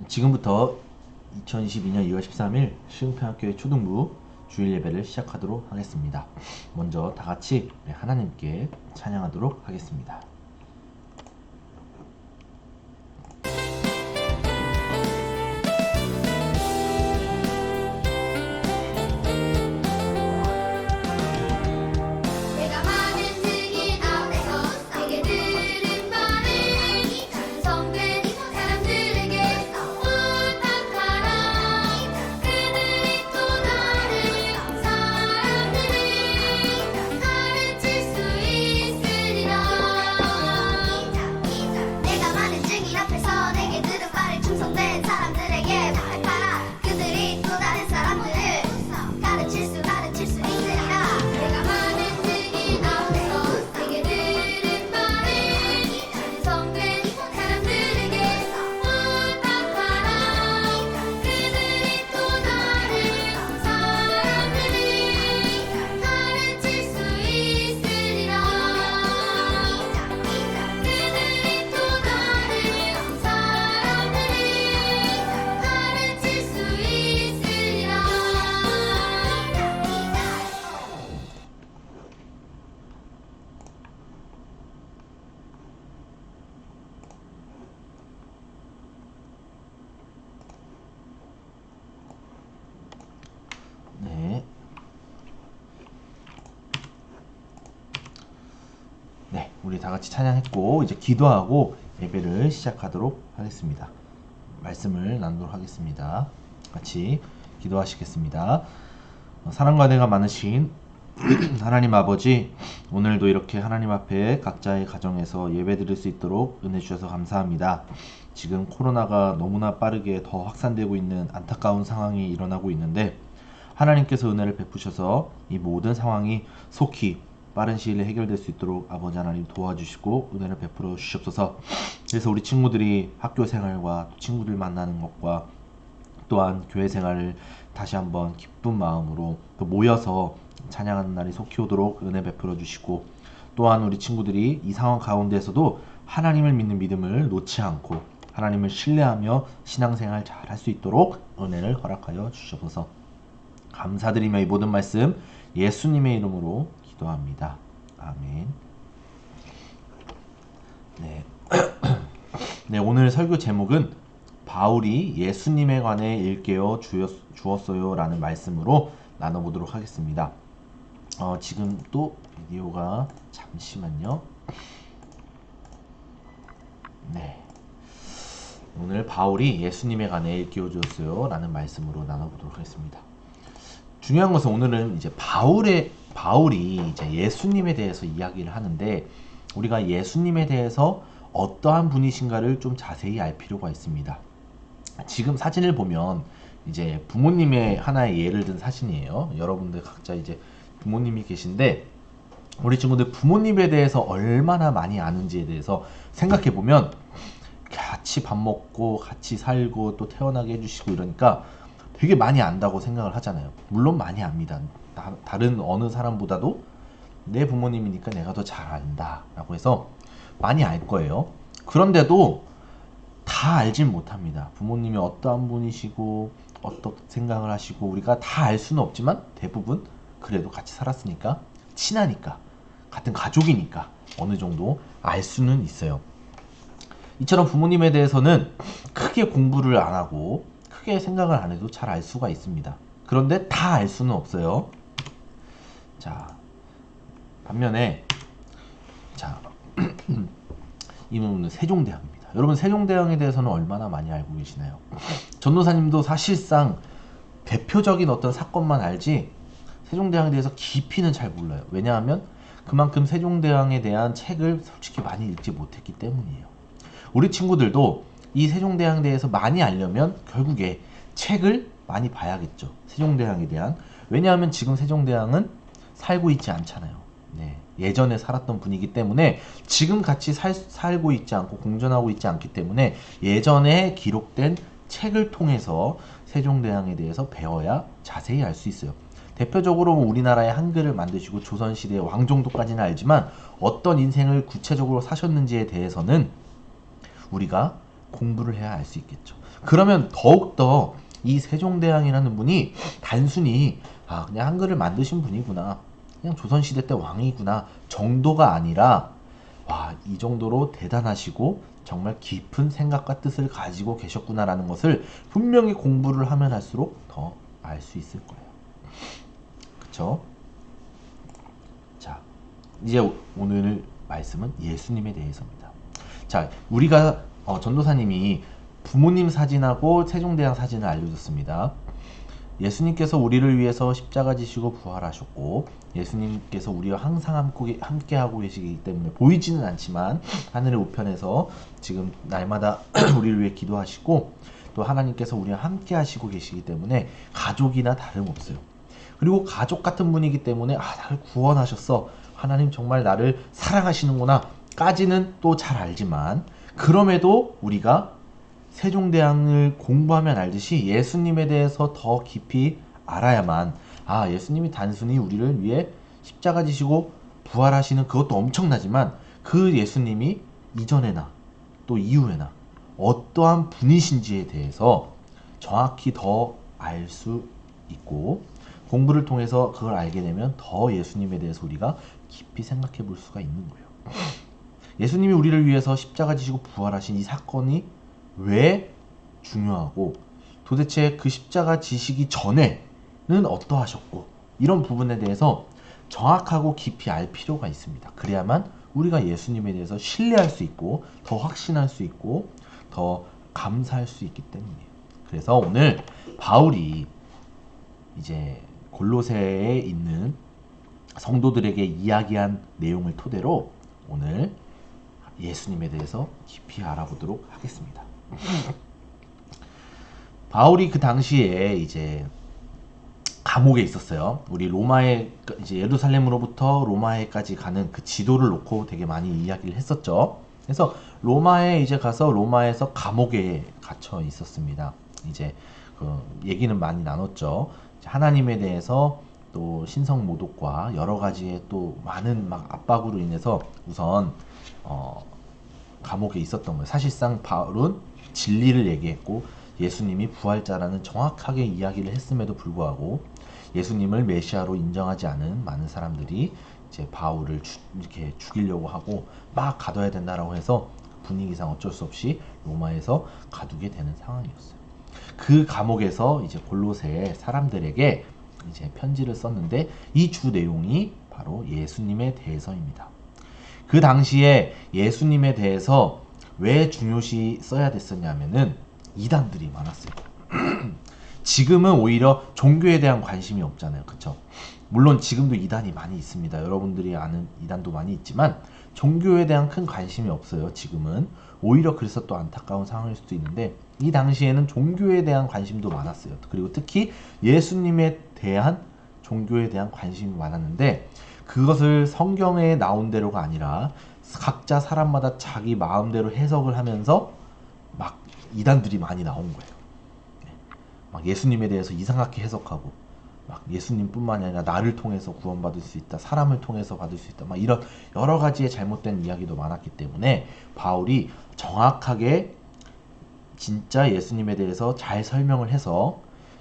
지금부터 2022년 2월 13일 시흥평학교의 초등부 주일 예배를 시작하도록 하겠습니다. 먼저 다 같이 하나님께 찬양하도록 하겠습니다. 우리 다 같이 찬양했고 이제 기도하고 예배를 시작하도록 하겠습니다. 말씀을 나누도록 하겠습니다. 같이 기도하시겠습니다. 사랑과 은혜가 많으신 하나님 아버지, 오늘도 이렇게 하나님 앞에 각자의 가정에서 예배 드릴 수 있도록 은혜 주셔서 감사합니다. 지금 코로나가 너무나 빠르게 더 확산되고 있는 안타까운 상황이 일어나고 있는데 하나님께서 은혜를 베푸셔서 이 모든 상황이 속히 빠른 시일 내에 해결될 수 있도록 아버지 하나님 도와주시고 은혜를 베풀어 주시옵소서. 그래서 우리 친구들이 학교 생활과 친구들 만나는 것과 또한 교회 생활을 다시 한번 기쁜 마음으로 또 모여서 찬양하는 날이 속히 오도록 은혜 베풀어 주시고, 또한 우리 친구들이 이 상황 가운데에서도 하나님을 믿는 믿음을 놓지 않고 하나님을 신뢰하며 신앙생활 잘 할 수 있도록 은혜를 허락하여 주시옵소서. 감사드리며 이 모든 말씀 예수님의 이름으로 기도합니다. 아멘. 네, 오늘 설교 제목은 바울이 예수님에 관해 일깨워 주었어요 라는 말씀으로 나눠보도록 하겠습니다. 지금 또 비디오가 잠시만요. 오늘 바울이 예수님에 관해 일깨워 주었어요 라는 말씀으로 나눠보도록 하겠습니다. 중요한 것은 오늘은 이제 바울이 이제 예수님에 대해서 이야기를 하는데, 우리가 예수님에 대해서 어떠한 분이신가를 좀 자세히 알 필요가 있습니다. 지금 사진을 보면 이제 부모님의 하나의 예를 든 사진이에요. 여러분들 각자 이제 부모님이 계신데, 우리 친구들 부모님에 대해서 얼마나 많이 아는지에 대해서 생각해 보면 같이 밥 먹고 같이 살고 또 태어나게 해주시고 이러니까 되게 많이 안다고 생각을 하잖아요. 물론 많이 압니다. 다른 어느 사람보다도 내 부모님이니까 내가 더 잘 안다 라고 해서 많이 알 거예요. 그런데도 다 알진 못합니다. 부모님이 어떠한 분이시고 어떤 생각을 하시고 우리가 다 알 수는 없지만 대부분 그래도 같이 살았으니까, 친하니까, 같은 가족이니까 어느 정도 알 수는 있어요. 이처럼 부모님에 대해서는 크게 공부를 안 하고 크게 생각을 안 해도 잘 알 수가 있습니다. 그런데 다 알 수는 없어요. 자, 반면에 이놈은 세종대왕입니다. 여러분, 세종대왕에 대해서는 얼마나 많이 알고 계시나요? 전도사님도 사실상 대표적인 어떤 사건만 알지 세종대왕에 대해서 깊이는 잘 몰라요. 왜냐하면 그만큼 세종대왕에 대한 책을 솔직히 많이 읽지 못했기 때문이에요. 우리 친구들도 이 세종대왕에 대해서 많이 알려면 결국에 책을 많이 봐야겠죠. 세종대왕에 대한. 왜냐하면 지금 세종대왕은 살고 있지 않잖아요. 예전에 살았던 분이기 때문에 지금 같이 살고 있지 않고 공존하고 있지 않기 때문에 예전에 기록된 책을 통해서 세종대왕에 대해서 배워야 자세히 알 수 있어요. 대표적으로 우리나라의 한글을 만드시고 조선시대의 왕정도까지는 알지만 어떤 인생을 구체적으로 사셨는지에 대해서는 우리가 공부를 해야 알 수 있겠죠. 그러면 더욱더 이 세종대왕이라는 분이 단순히 그냥 한글을 만드신 분이구나, 그냥 조선시대 때 왕이구나 정도가 아니라 이 정도로 대단하시고 정말 깊은 생각과 뜻을 가지고 계셨구나라는 것을 분명히 공부를 하면 할수록 더 알 수 있을 거예요. 그쵸? 자, 이제 오늘 말씀은 예수님에 대해서입니다. 자, 우리가 전도사님이 부모님 사진하고 세종대왕 사진을 알려줬습니다. 예수님께서 우리를 위해서 십자가 지시고 부활하셨고, 예수님께서 우리와 항상 함께하고 계시기 때문에 보이지는 않지만 하늘의 우편에서 지금 날마다 우리를 위해 기도하시고, 또 하나님께서 우리와 함께 하시고 계시기 때문에 가족이나 다름없어요. 그리고 가족 같은 분이기 때문에 나를 구원하셨어, 하나님 정말 나를 사랑하시는구나 까지는 또 잘 알지만, 그럼에도 우리가 세종대왕을 공부하면 알듯이 예수님에 대해서 더 깊이 알아야만, 예수님이 단순히 우리를 위해 십자가 지시고 부활하시는 그것도 엄청나지만, 그 예수님이 이전에나 또 이후에나 어떠한 분이신지에 대해서 정확히 더 알 수 있고, 공부를 통해서 그걸 알게 되면 더 예수님에 대해서 우리가 깊이 생각해 볼 수가 있는 거예요. 예수님이 우리를 위해서 십자가 지시고 부활하신 이 사건이 왜 중요하고, 도대체 그 십자가 지시기 전에는 어떠하셨고, 이런 부분에 대해서 정확하고 깊이 알 필요가 있습니다. 그래야만 우리가 예수님에 대해서 신뢰할 수 있고 더 확신할 수 있고 더 감사할 수 있기 때문이에요. 그래서 오늘 바울이 이제 골로새에 있는 성도들에게 이야기한 내용을 토대로 오늘 예수님에 대해서 깊이 알아보도록 하겠습니다. 바울이 그 당시에 이제 감옥에 있었어요. 우리 로마에, 이제 예루살렘으로부터 로마에까지 가는 그 지도를 놓고 되게 많이 이야기를 했었죠. 그래서 로마에 이제 가서 로마에서 감옥에 갇혀 있었습니다. 이제 그 얘기는 많이 나눴죠. 하나님에 대해서 또 신성 모독과 여러 가지의 또 많은 압박으로 인해서 우선 감옥에 있었던 거예요. 사실상 바울은 진리를 얘기했고 예수님이 부활자라는 정확하게 이야기를 했음에도 불구하고 예수님을 메시아로 인정하지 않은 많은 사람들이 이제 바울을 이렇게 죽이려고 하고 막 가둬야 된다라고 해서 분위기상 어쩔 수 없이 로마에서 가두게 되는 상황이었어요. 그 감옥에서 이제 골로새 사람들에게 이제 편지를 썼는데, 이 주 내용이 바로 예수님에 대해서입니다. 그 당시에 예수님에 대해서 왜 중요시 써야 됐었냐면은 이단들이 많았어요. 지금은 오히려 종교에 대한 관심이 없잖아요. 그쵸? 물론 지금도 이단이 많이 있습니다. 여러분들이 아는 이단도 많이 있지만 종교에 대한 큰 관심이 없어요. 지금은 오히려 그래서 또 안타까운 상황일 수도 있는데, 이 당시에는 종교에 대한 관심도 많았어요. 그리고 특히 예수님에 대한 종교에 대한 관심이 많았는데, 그것을 성경에 나온 대로가 아니라 각자 사람마다 자기 마음대로 해석을 하면서 막 이단들이 많이 나온 거예요. 막 예수님에 대해서 이상하게 해석하고, 막 예수님뿐만이 아니라 나를 통해서 구원받을 수 있다, 사람을 통해서 받을 수 있다, 막 이런 여러 가지의 잘못된 이야기도 많았기 때문에 바울이 정확하게 진짜 예수님에 대해서 잘 설명을 해서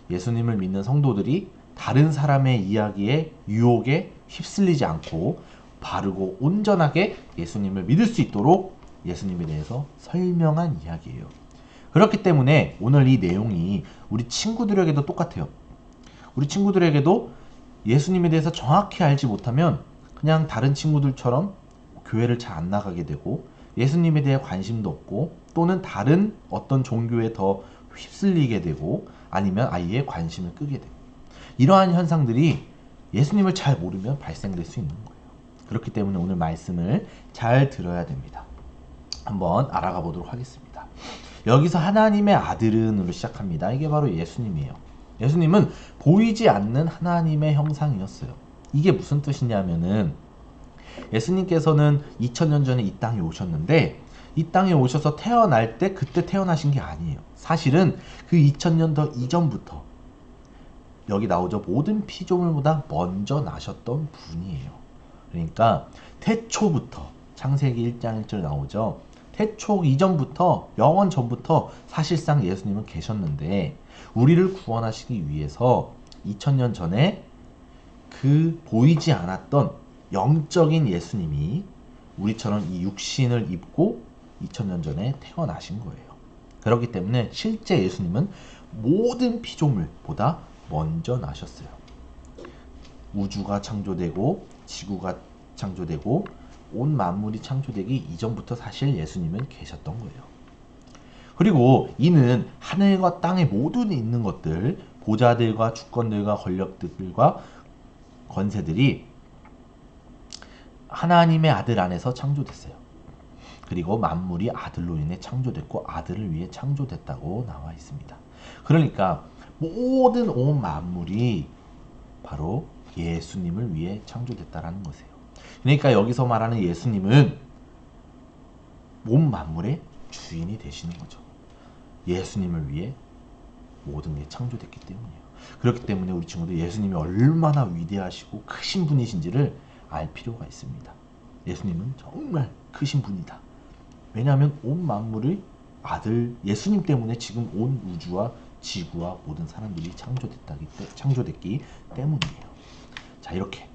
예수님을 믿는 성도들이 다른 사람의 이야기에 유혹에 휩쓸리지 않고 바르고 온전하게 예수님을 믿을 수 있도록 예수님에 대해서 설명한 이야기예요. 그렇기 때문에 오늘 이 내용이 우리 친구들에게도 똑같아요. 우리 친구들에게도 예수님에 대해서 정확히 알지 못하면 그냥 다른 친구들처럼 교회를 잘 안 나가게 되고 예수님에 대해 관심도 없고, 또는 다른 어떤 종교에 더 휩쓸리게 되고, 아니면 아예 관심을 끄게 되고, 이러한 현상들이 예수님을 잘 모르면 발생될 수 있는 거예요. 그렇기 때문에 오늘 말씀을 잘 들어야 됩니다. 한번 알아가 보도록 하겠습니다. 여기서 하나님의 아들은으로 시작합니다. 이게 바로 예수님이에요. 예수님은 보이지 않는 하나님의 형상이었어요. 이게 무슨 뜻이냐면은, 예수님께서는 2000년 전에 이 땅에 오셨는데, 이 땅에 오셔서 태어날 때 그때 태어나신 게 아니에요. 사실은 그 2000년 더 이전부터 여기 나오죠. 모든 피조물보다 먼저 나셨던 분이에요. 그러니까 태초부터, 창세기 1장 1절 나오죠. 태초 이전부터 영원 전부터 사실상 예수님은 계셨는데 우리를 구원하시기 위해서 2000년 전에 그 보이지 않았던 영적인 예수님이 우리처럼 이 육신을 입고 2000년 전에 태어나신 거예요. 그렇기 때문에 실제 예수님은 모든 피조물보다 먼저 나셨어요. 우주가 창조되고 지구가 창조되고 온 만물이 창조되기 이전부터 사실 예수님은 계셨던 거예요. 그리고 이는 하늘과 땅에 모든 있는 것들, 보좌들과 주권들과 권력들과 권세들이 하나님의 아들 안에서 창조됐어요. 그리고 만물이 아들로 인해 창조됐고 아들을 위해 창조됐다고 나와 있습니다. 그러니까 모든 온 만물이 바로 예수님을 위해 창조됐다라는 것이에요. 그러니까 여기서 말하는 예수님은 온 만물의 주인이 되시는 거죠. 예수님을 위해 모든 게 창조됐기 때문이에요. 그렇기 때문에 우리 친구들 예수님이 얼마나 위대하시고 크신 분이신지를 알 필요가 있습니다. 예수님은 정말 크신 분이다. 왜냐하면 온 만물의 아들 예수님 때문에 지금 온 우주와 지구와 모든 사람들이 창조됐기 때문이에요. 자, 이렇게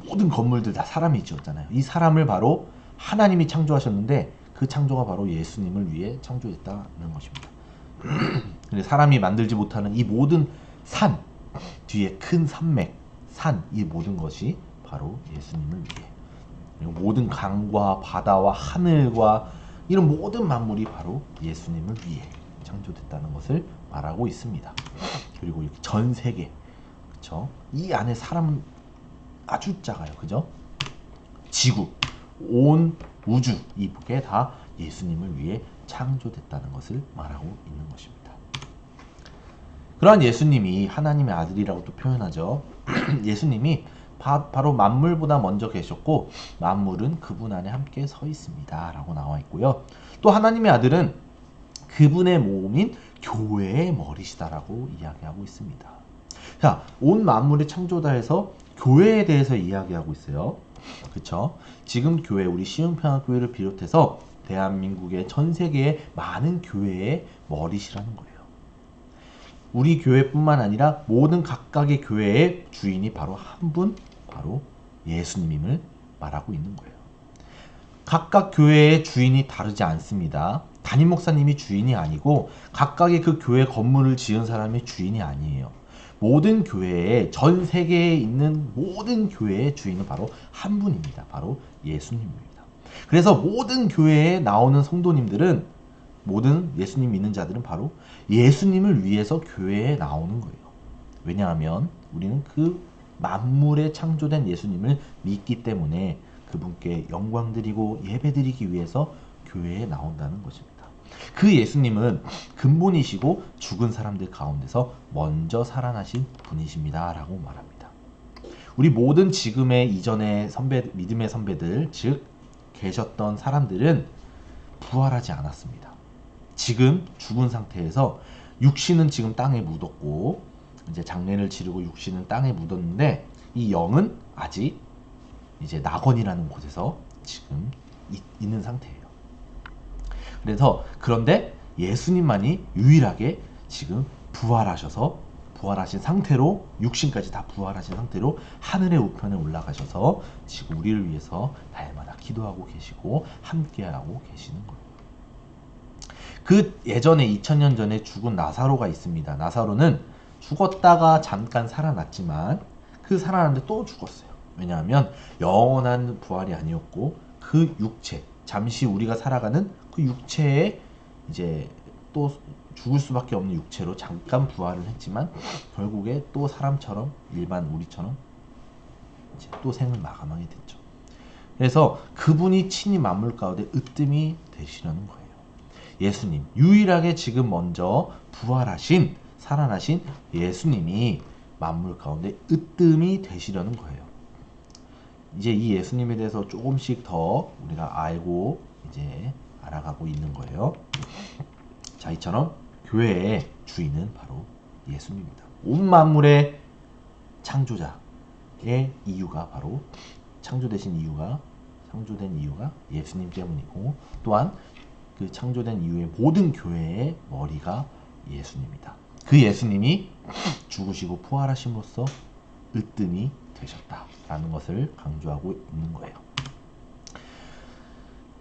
모든 건물들 다 사람이 지었잖아요. 이 사람을 바로 하나님이 창조하셨는데 그 창조가 바로 예수님을 위해 창조됐다는 것입니다. 근데 사람이 만들지 못하는 이 모든 산 뒤에 큰 산맥, 산, 이 모든 것이 바로 예수님을 위해, 그리고 모든 강과 바다와 하늘과 이런 모든 만물이 바로 예수님을 위해 창조됐다는 것을 말하고 있습니다. 그리고 이렇게 전 세계, 그쵸? 이 안에 사람은 아주 작아요, 그죠? 지구, 온 우주, 이게 다 예수님을 위해 창조됐다는 것을 말하고 있는 것입니다. 그러한 예수님이 하나님의 아들이라고 또 표현하죠. 예수님이 바로 만물보다 먼저 계셨고 만물은 그분 안에 함께 서 있습니다 라고 나와 있고요. 또 하나님의 아들은 그분의 몸인 교회의 머리시다라고 이야기하고 있습니다. 자, 온 만물의 창조다 해서 교회에 대해서 이야기하고 있어요. 그쵸? 지금 교회, 우리 시흥평화교회를 비롯해서 대한민국의 전 세계의 많은 교회의 머리시라는 거예요. 우리 교회뿐만 아니라 모든 각각의 교회의 주인이 바로 한 분, 바로 예수님임을 말하고 있는 거예요. 각각 교회의 주인이 다르지 않습니다. 담임 목사님이 주인이 아니고 각각의 그 교회 건물을 지은 사람이 주인이 아니에요. 모든 교회에, 전 세계에 있는 모든 교회의 주인은 바로 한 분입니다. 바로 예수님입니다. 그래서 모든 교회에 나오는 성도님들은, 모든 예수님 믿는 자들은 바로 예수님을 위해서 교회에 나오는 거예요. 왜냐하면 우리는 그 만물에 창조된 예수님을 믿기 때문에 그분께 영광 드리고 예배 드리기 위해서 교회에 나온다는 것입니다. 그 예수님은 근본이시고 죽은 사람들 가운데서 먼저 살아나신 분이십니다 라고 말합니다. 우리 모든 지금의 이전의 믿음의 선배들, 즉 계셨던 사람들은 부활하지 않았습니다. 지금 죽은 상태에서 육신은 지금 땅에 묻었고 이제 장례를 치르고 육신은 땅에 묻었는데 이 영은 아직 이제 낙원이라는 곳에서 지금 있는 상태예요. 그래서 그런데 예수님만이 유일하게 지금 부활하신 상태로, 육신까지 다 부활하신 상태로 하늘의 우편에 올라가셔서 지금 우리를 위해서 날마다 기도하고 계시고 함께하고 계시는 거예요. 그 예전에 2000년 전에 죽은 나사로가 있습니다. 나사로는 죽었다가 잠깐 살아났지만 그 살아났는데 또 죽었어요. 왜냐하면 영원한 부활이 아니었고 그 육체, 잠시 우리가 살아가는 그 육체에 이제 또 죽을 수밖에 없는 육체로 잠깐 부활을 했지만 결국에 또 사람처럼, 일반 우리처럼 이제 또 생을 마감하게 됐죠. 그래서 그분이 친히 만물 가운데 으뜸이 되시려는 거예요. 예수님, 유일하게 지금 먼저 부활하신, 살아나신 예수님이 만물 가운데 으뜸이 되시려는 거예요. 이제 이 예수님에 대해서 조금씩 더 우리가 알고 이제 알아가고 있는 거예요. 자, 이처럼 교회의 주인은 바로 예수님입니다. 온 만물의 창조자의 이유가 바로 창조된 이유가 예수님 때문이고, 또한 그 창조된 이후의 모든 교회의 머리가 예수님이다. 그 예수님이 죽으시고 부활하심으로써 으뜸이 되셨다라는 것을 강조하고 있는 거예요.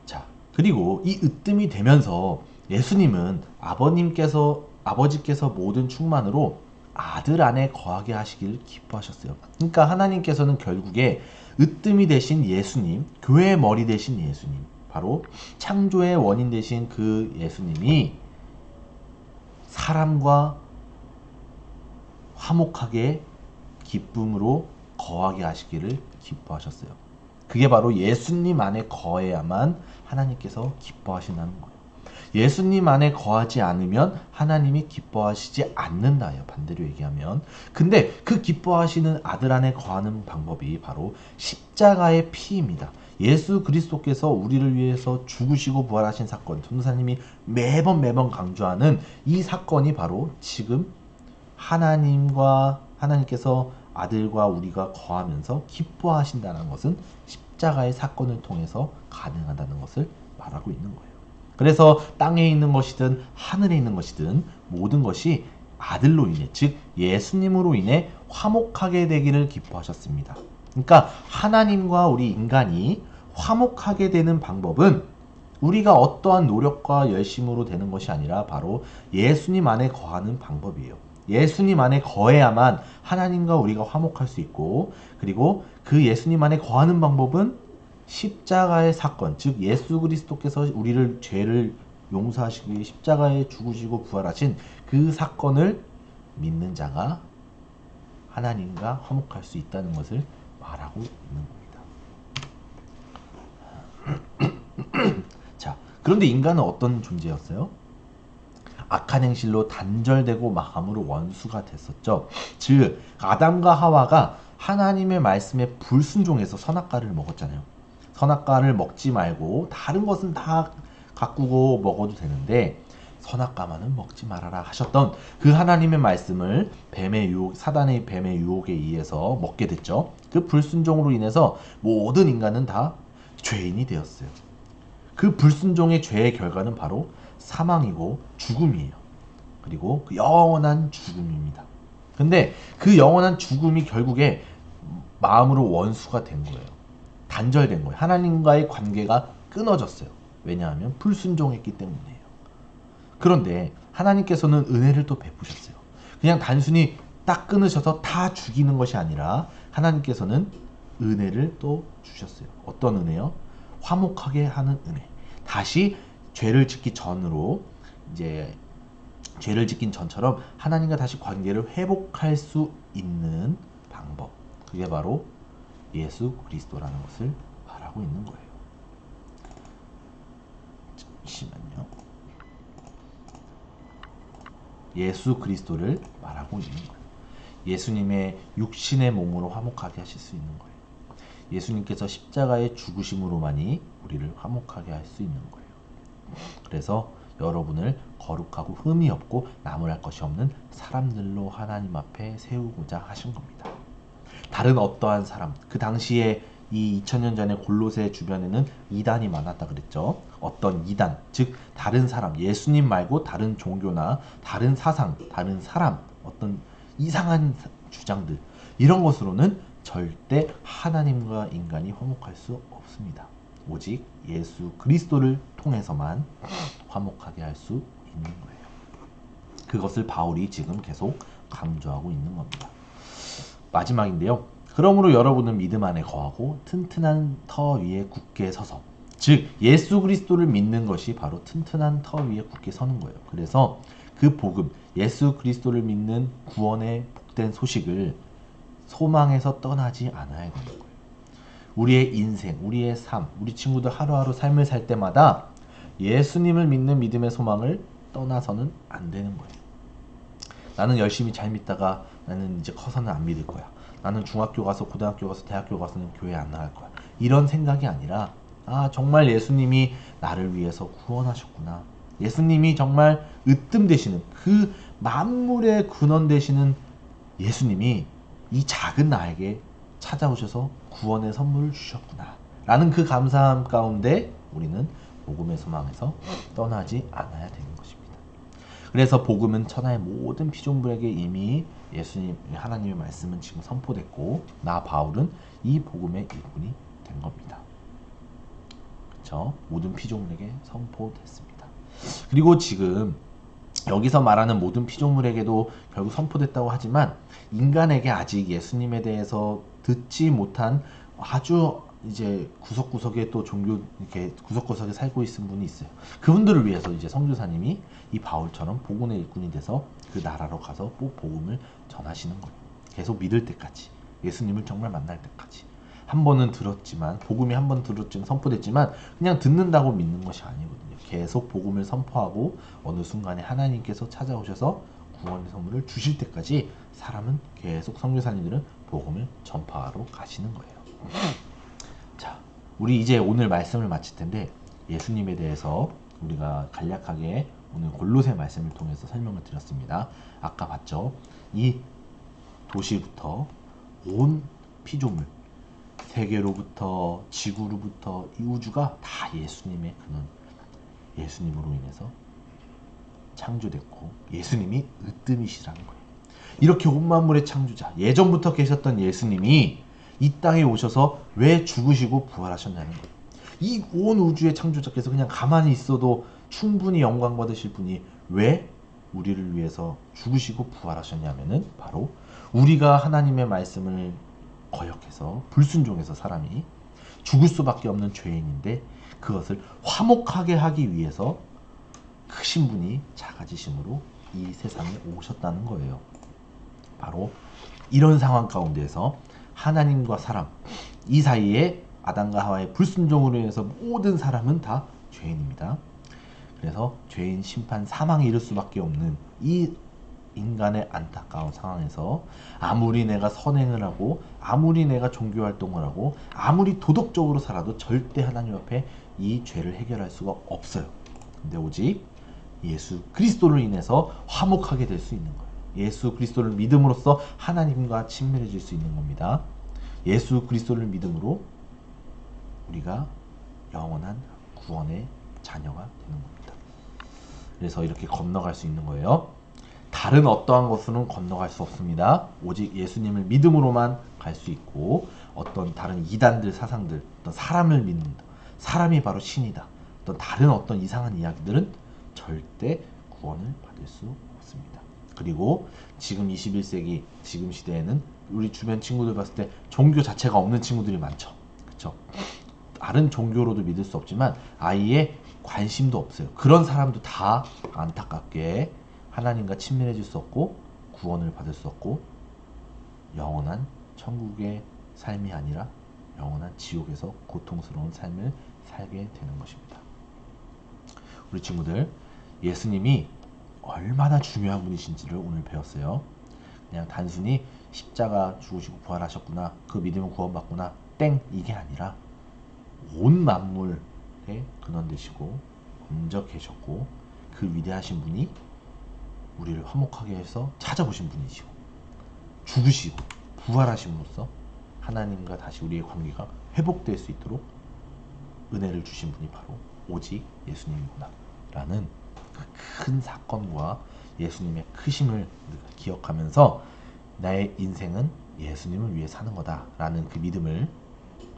자, 그리고 이 으뜸이 되면서 예수님은 아버지께서 모든 충만으로 아들 안에 거하게 하시길 기뻐하셨어요. 그러니까 하나님께서는 결국에 으뜸이 되신 예수님, 교회의 머리 되신 예수님, 바로 창조의 원인 되신 그 예수님이 사람과 화목하게 기쁨으로 거하게 하시기를 기뻐하셨어요. 그게 바로 예수님 안에 거해야만 하나님께서 기뻐하신다는 거예요. 예수님 안에 거하지 않으면 하나님이 기뻐하시지 않는다예요. 반대로 얘기하면. 근데 그 기뻐하시는 아들 안에 거하는 방법이 바로 십자가의 피입니다. 예수 그리스도께서 우리를 위해서 죽으시고 부활하신 사건, 전도사님이 매번 강조하는 이 사건이 바로 지금 하나님께서 아들과 우리가 거하면서 기뻐하신다는 것은 십자가의 사건을 통해서 가능하다는 것을 말하고 있는 거예요. 그래서 땅에 있는 것이든 하늘에 있는 것이든 모든 것이 아들로 인해, 즉 예수님으로 인해 화목하게 되기를 기뻐하셨습니다. 그러니까 하나님과 우리 인간이 화목하게 되는 방법은 우리가 어떠한 노력과 열심으로 되는 것이 아니라 바로 예수님 안에 거하는 방법이에요. 예수님 안에 거해야만 하나님과 우리가 화목할 수 있고, 그리고 그 예수님 안에 거하는 방법은 십자가의 사건, 즉 예수 그리스도께서 우리를 죄를 용서하시기 위해 십자가에 죽으시고 부활하신 그 사건을 믿는 자가 하나님과 화목할 수 있다는 것을 말하고 있는 겁니다. 자, 그런데 인간은 어떤 존재였어요? 악한 행실로 단절되고 마음으로 원수가 됐었죠. 즉 아담과 하와가 하나님의 말씀에 불순종해서 선악과를 먹었잖아요. 선악과를 먹지 말고 다른 것은 다 가꾸고 먹어도 되는데 선악과만은 먹지 말아라 하셨던 그 하나님의 말씀을 사단의 뱀의 유혹에 의해서 먹게 됐죠. 그 불순종으로 인해서 모든 인간은 다 죄인이 되었어요. 그 불순종의 죄의 결과는 바로 사망이고 죽음이에요. 그리고 그 영원한 죽음입니다. 근데 그 영원한 죽음이 결국에 마음으로 원수가 된 거예요. 단절된 거예요. 하나님과의 관계가 끊어졌어요. 왜냐하면 불순종했기 때문이에요. 그런데 하나님께서는 은혜를 또 베푸셨어요. 그냥 단순히 딱 끊으셔서 다 죽이는 것이 아니라 하나님께서는 은혜를 또 주셨어요. 어떤 은혜요? 화목하게 하는 은혜. 다시 죄를 짓기 전으로 이제 죄를 짓긴 전처럼 하나님과 다시 관계를 회복할 수 있는 방법. 그게 바로 예수 그리스도라는 것을 말하고 있는 거예요. 잠시만요. 예수 그리스도를 말하고 있는 거예요. 예수님의 육신의 몸으로 화목하게 하실 수 있는 거예요. 예수님께서 십자가의 죽으심으로만이 우리를 화목하게 할 수 있는 거예요. 그래서 여러분을 거룩하고 흠이 없고 나무랄 것이 없는 사람들로 하나님 앞에 세우고자 하신 겁니다. 다른 어떠한 사람, 그 당시에 이 2000년 전에 골로새 주변에는 이단이 많았다 그랬죠. 어떤 이단, 즉 다른 사람, 예수님 말고 다른 종교나 다른 사상, 다른 사람, 어떤 이상한 주장들, 이런 것으로는 절대 하나님과 인간이 화목할 수 없습니다. 오직 예수 그리스도를 통해서만 화목하게 할 수 있는 거예요. 그것을 바울이 지금 계속 강조하고 있는 겁니다. 마지막인데요. 그러므로 여러분은 믿음 안에 거하고 튼튼한 터 위에 굳게 서서, 즉 예수 그리스도를 믿는 것이 바로 튼튼한 터 위에 굳게 서는 거예요. 그래서 그 복음, 예수 그리스도를 믿는 구원의 복된 소식을 소망에서 떠나지 않아야 되는 거예요. 우리의 인생, 우리의 삶, 우리 친구들 하루하루 삶을 살 때마다 예수님을 믿는 믿음의 소망을 떠나서는 안 되는 거예요. 나는 열심히 잘 믿다가 나는 이제 커서는 안 믿을 거야. 나는 중학교 가서 고등학교 가서 대학교 가서는 교회 안 나갈 거야. 이런 생각이 아니라 정말 예수님이 나를 위해서 구원하셨구나. 예수님이 정말 으뜸 되시는 그 만물의 근원 되시는 예수님이 이 작은 나에게 찾아오셔서 구원의 선물을 주셨구나 라는 그 감사함 가운데 우리는 복음의 소망에서 떠나지 않아야 되는 것입니다. 그래서 복음은 천하의 모든 피조물에게 이미 예수님 하나님의 말씀은 지금 선포됐고 나 바울은 이 복음의 일꾼이 된 겁니다. 그렇죠? 모든 피조물에게 선포됐습니다. 그리고 지금 여기서 말하는 모든 피조물에게도 결국 선포됐다고 하지만 인간에게 아직 예수님에 대해서 듣지 못한 아주 이제 구석구석에 또 종교 이렇게 구석구석에 살고 있는 분이 있어요. 그분들을 위해서 이제 성교사님이 이 바울처럼 복음의 일꾼이 돼서 그 나라로 가서 꼭 복음을 전하시는 거예요. 계속 믿을 때까지, 예수님을 정말 만날 때까지. 한 번은 들었지만 복음이 한 번 들었지만 선포됐지만 그냥 듣는다고 믿는 것이 아니거든요. 계속 복음을 선포하고 어느 순간에 하나님께서 찾아오셔서 구원의 선물을 주실 때까지 사람은 계속 선교사님들은 복음을 전파하러 가시는 거예요. 자, 우리 이제 오늘 말씀을 마칠 텐데 예수님에 대해서 우리가 간략하게 오늘 골로새 말씀을 통해서 설명을 드렸습니다. 아까 봤죠? 이 도시부터 온 피조물, 세계로부터 지구로부터 이 우주가 다 예수님의 근원, 예수님으로 인해서 창조됐고 예수님이 으뜸이시라는 거예요. 이렇게 온 만물의 창조자, 예전부터 계셨던 예수님이 이 땅에 오셔서 왜 죽으시고 부활하셨냐는 거예요. 이 온 우주의 창조자께서 그냥 가만히 있어도 충분히 영광 받으실 분이 왜 우리를 위해서 죽으시고 부활하셨냐면은 바로 우리가 하나님의 말씀을 거역해서 불순종해서 사람이 죽을 수밖에 없는 죄인인데 그것을 화목하게 하기 위해서 크신 분이 작아지심으로 이 세상에 오셨다는 거예요. 바로 이런 상황 가운데에서 하나님과 사람 이 사이에 아담과 하와의 불순종으로 인해서 모든 사람은 다 죄인입니다. 그래서 죄인 심판 사망에 이를 수밖에 없는 이 인간의 안타까운 상황에서 아무리 내가 선행을 하고 아무리 내가 종교활동을 하고 아무리 도덕적으로 살아도 절대 하나님 앞에 이 죄를 해결할 수가 없어요. 근데 오직 예수 그리스도를 인해서 화목하게 될 수 있는 거예요. 예수 그리스도를 믿음으로써 하나님과 친밀해질 수 있는 겁니다. 예수 그리스도를 믿음으로 우리가 영원한 구원의 자녀가 되는 겁니다. 그래서 이렇게 건너갈 수 있는 거예요. 다른 어떠한 것으로는 건너갈 수 없습니다. 오직 예수님을 믿음으로만 갈 수 있고 어떤 다른 이단들 사상들, 어떤 사람을 믿는다. 사람이 바로 신이다. 어떤 다른 어떤 이상한 이야기들은 절대 구원을 받을 수 없습니다. 그리고 지금 21세기 지금 시대에는 우리 주변 친구들 봤을 때 종교 자체가 없는 친구들이 많죠. 그렇죠? 다른 종교로도 믿을 수 없지만 아예 관심도 없어요. 그런 사람도 다 안타깝게 하나님과 친밀해질 수 없고 구원을 받을 수 없고 영원한 천국의 삶이 아니라 영원한 지옥에서 고통스러운 삶을 살게 되는 것입니다. 우리 친구들, 예수님이 얼마나 중요한 분이신지를 오늘 배웠어요. 그냥 단순히 십자가 죽으시고 부활하셨구나, 그 믿으면 구원받구나, 땡, 이게 아니라 온 만물의 근원 되시고 먼저 계셨고 그 위대하신 분이 우리를 화목하게 해서 찾아보신 분이시고 죽으시고 부활하심으로써 하나님과 다시 우리의 관계가 회복될 수 있도록 은혜를 주신 분이 바로 오직 예수님이구나 라는 그 큰 사건과 예수님의 크심을 기억하면서 나의 인생은 예수님을 위해 사는 거다 라는 그 믿음을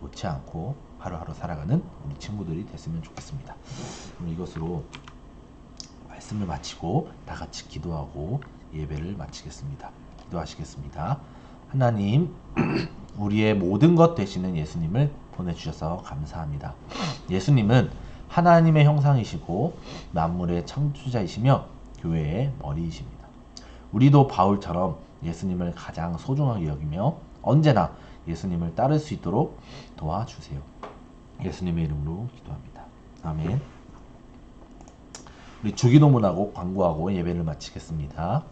놓지 않고 하루하루 살아가는 우리 친구들이 됐으면 좋겠습니다. 그럼 이것으로 말씀을 마치고 다 같이 기도하고 예배를 마치겠습니다. 기도하시겠습니다. 하나님, 우리의 모든 것 되시는 예수님을 보내주셔서 감사합니다. 예수님은 하나님의 형상이시고 만물의 창조자이시며 교회의 머리이십니다. 우리도 바울처럼 예수님을 가장 소중하게 여기며 언제나 예수님을 따를 수 있도록 도와주세요. 예수님의 이름으로 기도합니다. 아멘. 우리 주기도문하고 광고하고 예배를 마치겠습니다.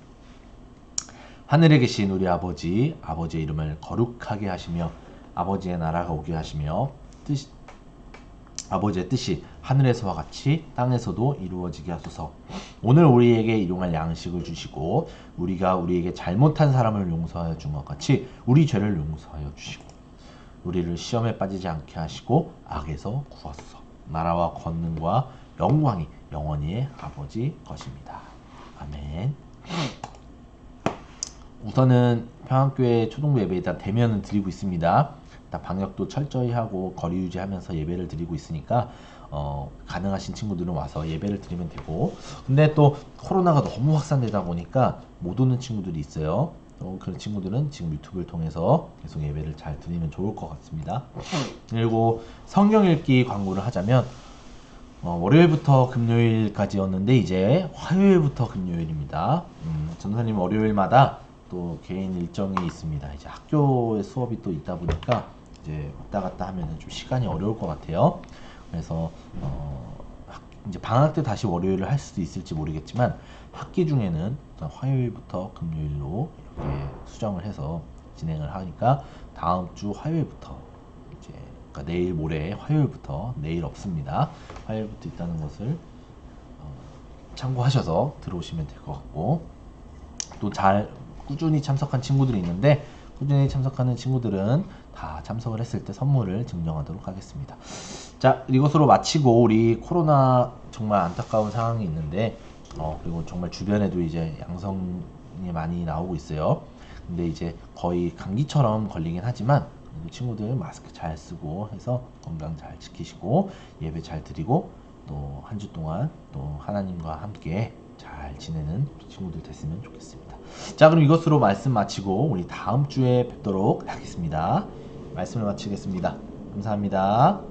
하늘에 계신 우리 아버지, 아버지의 이름을 거룩하게 하시며 아버지의 나라가 오게 하시며 아버지의 뜻이 하늘에서와 같이 땅에서도 이루어지게 하소서. 오늘 우리에게 일용할 양식을 주시고 우리가 우리에게 잘못한 사람을 용서하여 준 것 같이 우리 죄를 용서하여 주시고 우리를 시험에 빠지지 않게 하시고 악에서 구하소서. 나라와 권능과 영광이 영원히 아버지 것입니다. 아멘. 우선은 평안교회 초등부 예배에 일단 대면을 드리고 있습니다. 일단 방역도 철저히 하고 거리 유지하면서 예배를 드리고 있으니까 가능하신 친구들은 와서 예배를 드리면 되고, 근데 또 코로나가 너무 확산되다 보니까 못 오는 친구들이 있어요. 그런 친구들은 지금 유튜브를 통해서 계속 예배를 잘 드리면 좋을 것 같습니다. 그리고 성경 읽기 광고를 하자면 월요일부터 금요일까지였는데 이제 화요일부터 금요일입니다. 전사님 월요일마다 또 개인 일정이 있습니다. 이제 학교에 수업이 또 있다 보니까 이제 왔다 갔다 하면 좀 시간이 어려울 것 같아요. 그래서 이제 방학 때 다시 월요일을 할 수도 있을지 모르겠지만 학기 중에는 화요일부터 금요일로 이렇게 수정을 해서 진행을 하니까 다음 주 화요일부터 이제 그러니까 내일 모레 화요일부터, 내일 없습니다. 화요일부터 있다는 것을 참고하셔서 들어오시면 될 것 같고, 또 잘 꾸준히 참석한 친구들이 있는데 꾸준히 참석하는 친구들은 다 참석을 했을 때 선물을 증정하도록 하겠습니다. 자, 이것으로 마치고 우리 코로나 정말 안타까운 상황이 있는데 그리고 정말 주변에도 이제 양성이 많이 나오고 있어요. 근데 이제 거의 감기처럼 걸리긴 하지만 친구들 마스크 잘 쓰고 해서 건강 잘 지키시고 예배 잘 드리고 또 한 주 동안 또 하나님과 함께 잘 지내는 친구들 됐으면 좋겠습니다. 자, 그럼 이것으로 말씀 마치고 우리 다음 주에 뵙도록 하겠습니다. 말씀을 마치겠습니다. 감사합니다.